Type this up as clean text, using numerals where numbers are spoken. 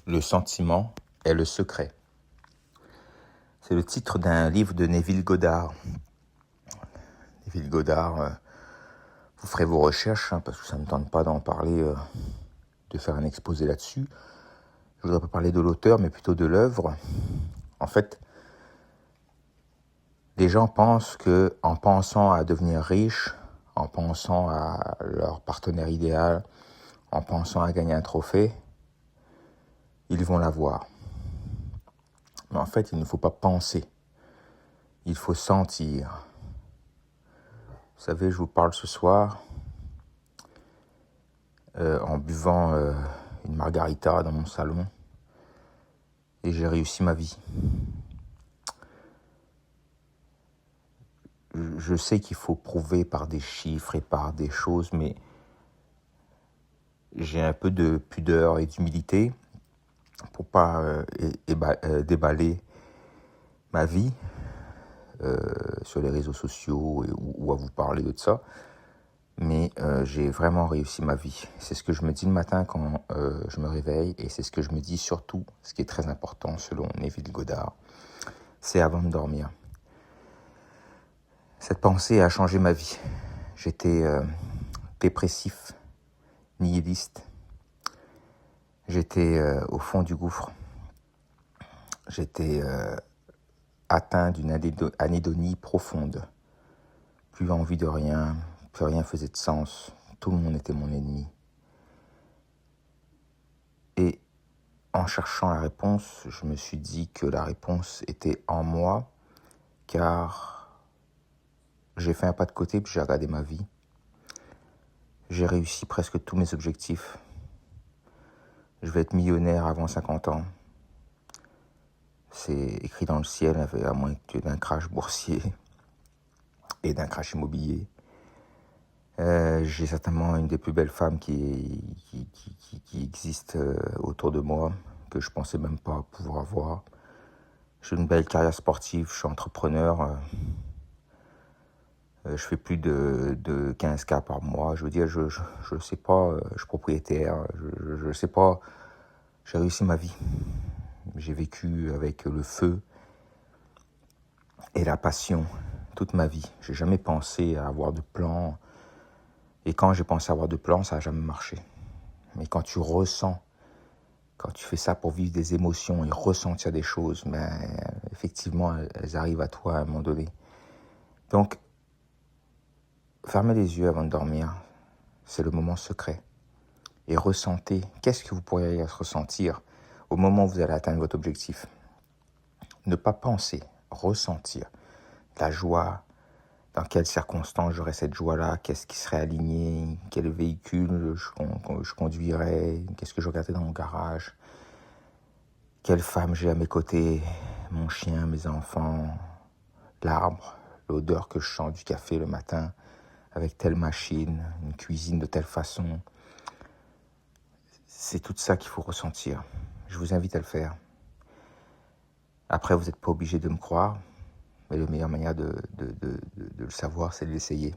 Le sentiment est le secret. C'est le titre d'un livre de Neville Goddard. Neville Goddard, vous ferez vos recherches, parce que ça ne me tente pas d'en parler, de faire un exposé là-dessus. Je ne voudrais pas parler de l'auteur, mais plutôt de l'œuvre. En fait, les gens pensent qu'en pensant à devenir riche, en pensant à leur partenaire idéal, en pensant à gagner un trophée, ils vont l'avoir. Mais en fait, il ne faut pas penser. Il faut sentir. Vous savez, je vous parle ce soir en buvant une margarita dans mon salon et j'ai réussi ma vie. Je sais qu'il faut prouver par des chiffres et par des choses, mais j'ai un peu de pudeur et d'humilité pour pas déballer ma vie sur les réseaux sociaux ou à vous parler de ça. Mais j'ai vraiment réussi ma vie. C'est ce que je me dis le matin quand je me réveille, et c'est ce que je me dis surtout, ce qui est très important selon Neville Goddard, c'est avant de dormir. Cette pensée a changé ma vie. J'étais dépressif, nihiliste. J'étais au fond du gouffre. J'étais atteint d'une anédonie profonde. Plus envie de rien, plus rien faisait de sens. Tout le monde était mon ennemi. Et en cherchant la réponse, je me suis dit que la réponse était en moi, car j'ai fait un pas de côté puis j'ai regardé ma vie. J'ai réussi presque tous mes objectifs. Je vais être millionnaire avant 50 ans. C'est écrit dans le ciel, à moins que d'un crash boursier et d'un crash immobilier. J'ai certainement une des plus belles femmes qui existe autour de moi, que je pensais même pas pouvoir avoir. J'ai une belle carrière sportive, je suis entrepreneur. Je fais plus de 15K par mois. Je veux dire, je sais pas, je suis propriétaire, je sais pas. J'ai réussi ma vie. J'ai vécu avec le feu et la passion toute ma vie. J'ai jamais pensé à avoir de plans. Et quand j'ai pensé avoir de plans, ça n'a jamais marché. Mais quand tu ressens, quand tu fais ça pour vivre des émotions et ressentir des choses, effectivement, elles arrivent à toi à un moment donné. Donc, fermez les yeux avant de dormir. C'est le moment secret. Et ressentez, qu'est-ce que vous pourriez ressentir au moment où vous allez atteindre votre objectif. Ne pas penser, ressentir la joie. Dans quelles circonstances j'aurais cette joie-là? Qu'est-ce qui serait aligné? Quel véhicule je conduirais? Qu'est-ce que je regardais dans mon garage? Quelle femme j'ai à mes côtés? Mon chien, mes enfants, l'arbre, l'odeur que je sens du café le matin, avec telle machine, une cuisine de telle façon. C'est tout ça qu'il faut ressentir. Je vous invite à le faire. Après, vous n'êtes pas obligé de me croire, mais la meilleure manière de le savoir, c'est de l'essayer.